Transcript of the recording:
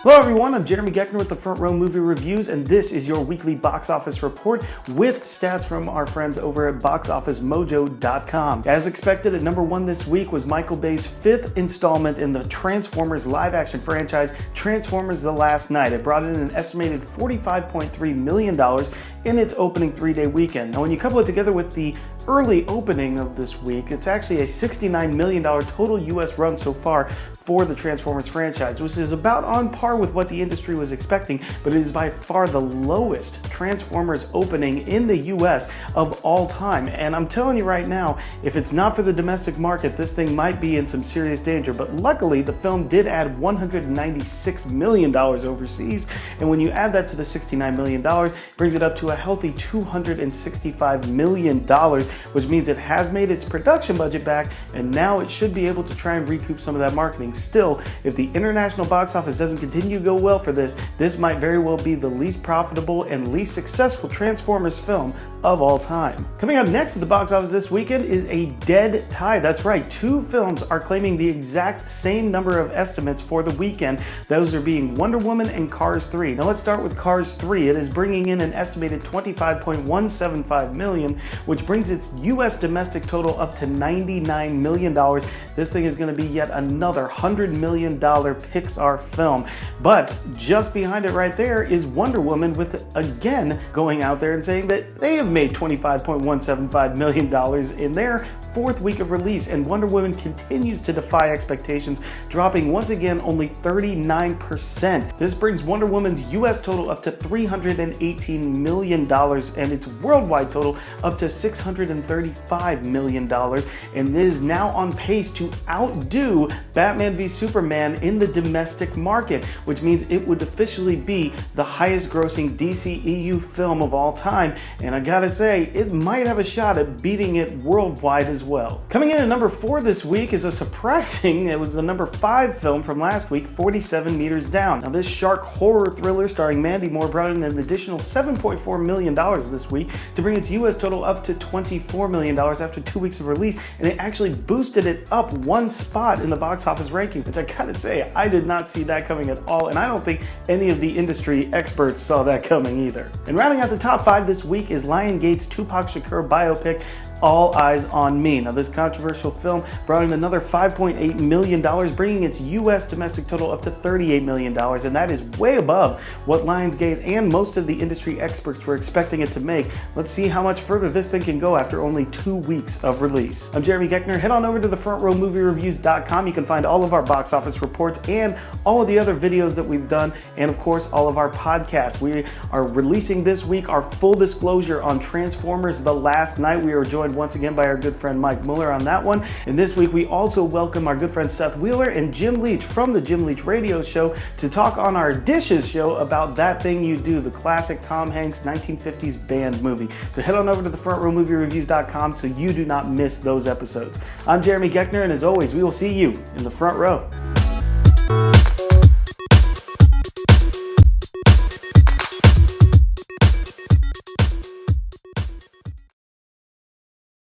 Hello everyone, I'm Jeremy Geckner with the Front Row Movie Reviews, and this is your weekly box office report with stats from our friends over at boxofficemojo.com. As expected, at number one this week was Michael Bay's fifth installment in the Transformers live-action franchise, Transformers: The Last Knight. It brought in an estimated $45.3 million in its opening three-day weekend. Now, when you couple it together with the early opening of this week, it's actually a $69 million total US run so far for the Transformers franchise, which is about on par with what the industry was expecting, but it is by far the lowest Transformers opening in the US of all time. And I'm telling you right now, if it's not for the domestic market, this thing might be in some serious danger. But luckily, the film did add $196 million overseas, and when you add that to the $69 million, it brings it up to a healthy $265 million, which means it has made its production budget back, and now it should be able to try and recoup some of that marketing. Still, if the international box office doesn't continue to go well for this might very well be the least profitable and least successful Transformers film of all time. Coming up next at the box office this weekend is a dead tie. That's right, two films are claiming the exact same number of estimates for the weekend. Those are being Wonder Woman and Cars 3. Now let's start with Cars 3. It is bringing in an estimated $25.175 million, which brings its US domestic total up to $99 million. This thing is going to be yet another $100 million Pixar film. But just behind it right there is Wonder Woman, with again going out there and saying that they have made $25.175 million in their fourth week of release, and Wonder Woman continues to defy expectations, dropping once again only 39%. This brings Wonder Woman's US total up to $318 million and its worldwide total up to $635 million, and it is now on pace to outdo Batman v Superman in the domestic market, which means it would officially be the highest grossing DCEU film of all time, and I gotta say, it might have a shot at beating it worldwide as well. Coming in at number 4 this week is a surprising, it was the number 5 film from last week, 47 Meters Down. Now this shark horror thriller starring Mandy Moore brought in an additional $7.4 million this week to bring its US total up to $24 million after 2 weeks of release, and it actually boosted it up one spot in the box office rankings, which I gotta say, I did not see that coming at all, and I don't think any of the industry experts saw that coming either. And rounding out the top 5 this week is Lionsgate's Tupac Shakur biopic, All Eyes on Me. Now this controversial film brought in another $5.8 million, bringing its US domestic total up to $38 million, and that is way above what Lionsgate and most of the industry experts were expecting it to make. Let's see how much further this thing can go after only 2 weeks of release. I'm Jeremy Geckner. Head on over to thefrontrowmoviereviews.com. You can find all of our box office reports and all of the other videos that we've done, and of course all of our podcasts. We are releasing this week our full disclosure on Transformers: The Last Knight. We are joined once again by our good friend Mike Muller on that one, and this week we also welcome our good friend Seth Wheeler and Jim Leach from the Jim Leach Radio Show to talk on our Dishes show about That Thing You Do, the classic Tom Hanks 1950s band movie. So head on over to thefrontrowmoviereviews.com so you do not miss those episodes. I'm Jeremy Geckner, and as always, we will see you in the front row.